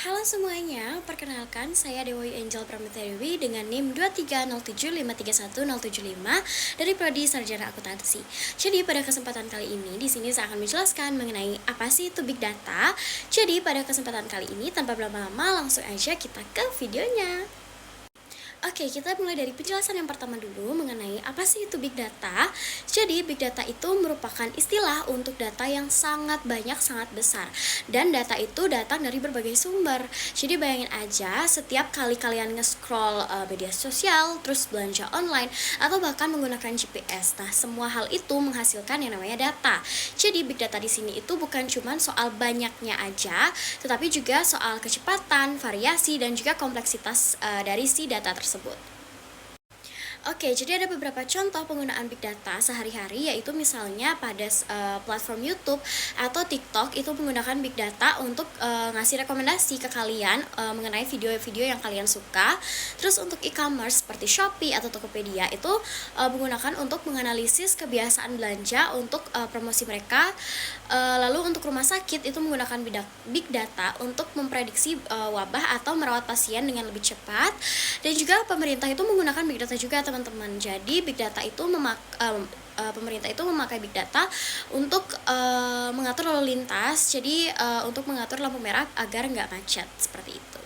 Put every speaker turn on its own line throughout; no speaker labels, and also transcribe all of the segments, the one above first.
Halo semuanya, perkenalkan saya Dewi Angel Pramita Dewi dengan NIM 23075310075 dari Prodi Sarjana Akuntansi. Jadi pada kesempatan kali ini di sini saya akan menjelaskan mengenai apa sih itu Big Data. Jadi pada kesempatan kali ini tanpa berlama-lama langsung aja kita ke videonya. Oke, kita mulai dari penjelasan yang pertama dulu mengenai apa sih itu Big Data. Jadi, Big Data itu merupakan istilah untuk data yang sangat banyak, sangat besar. Dan data itu datang dari berbagai sumber. Jadi, bayangin aja setiap kali kalian nge-scroll media sosial, terus belanja online, atau bahkan menggunakan GPS. Nah, semua hal itu menghasilkan yang namanya data. Jadi, Big Data di sini itu bukan cuma soal banyaknya aja, tetapi juga soal kecepatan, variasi, dan juga kompleksitas dari si data tersebut. Oke, jadi ada beberapa contoh penggunaan Big Data sehari-hari, yaitu misalnya pada platform YouTube atau TikTok itu menggunakan Big Data untuk ngasih rekomendasi ke kalian mengenai video-video yang kalian suka. Terus untuk e-commerce seperti Shopee atau Tokopedia itu menggunakan untuk menganalisis kebiasaan belanja untuk promosi mereka. Lalu untuk rumah sakit itu menggunakan Big Data untuk memprediksi wabah atau merawat pasien dengan lebih cepat. Dan juga pemerintah itu menggunakan Big Data juga, teman-teman. Jadi Big Data itu pemerintah itu memakai Big Data untuk mengatur lalu lintas. Jadi untuk mengatur lampu merah agar nggak macet seperti itu.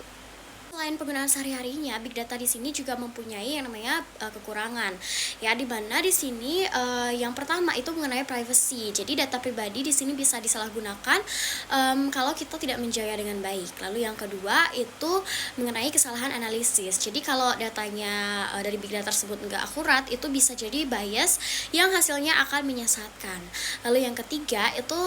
Selain penggunaan sehari-harinya, Big Data di sini juga mempunyai yang namanya kekurangan. Ya, di mana di sini yang pertama itu mengenai privacy. Jadi data pribadi di sini bisa disalahgunakan kalau kita tidak menjaga dengan baik. Lalu yang kedua itu mengenai kesalahan analisis. Jadi kalau datanya dari Big Data tersebut nggak akurat, itu bisa jadi bias yang hasilnya akan menyesatkan. Lalu yang ketiga itu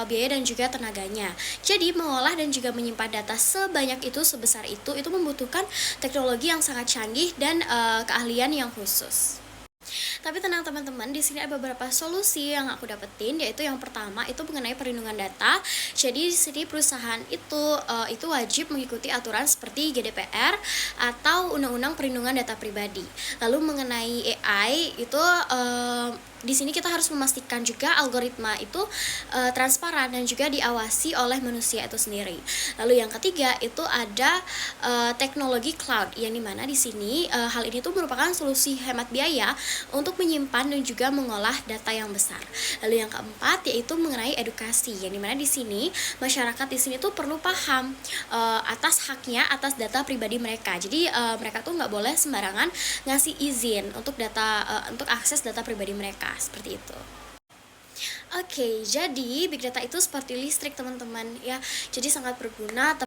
biaya dan juga tenaganya. Jadi mengolah dan juga menyimpan data sebanyak itu, sebesar itu membutuhkan teknologi yang sangat canggih dan keahlian yang khusus. Tapi tenang teman-teman, di sini ada beberapa solusi yang aku dapetin, yaitu yang pertama itu mengenai perlindungan data. Jadi di sini perusahaan itu wajib mengikuti aturan seperti GDPR atau Undang-Undang Perlindungan Data Pribadi. Lalu mengenai AI itu di sini kita harus memastikan juga algoritma itu transparan dan juga diawasi oleh manusia itu sendiri. Lalu yang ketiga itu ada teknologi cloud, yang dimana di sini hal ini tuh merupakan solusi hemat biaya untuk menyimpan dan juga mengolah data yang besar. Lalu yang keempat yaitu mengenai edukasi, yang dimana di sini masyarakat di sini tuh perlu paham atas haknya atas data pribadi mereka. Jadi mereka tuh nggak boleh sembarangan ngasih izin untuk untuk akses data pribadi mereka seperti itu. Oke, jadi Big Data itu seperti listrik teman-teman ya. Jadi sangat berguna.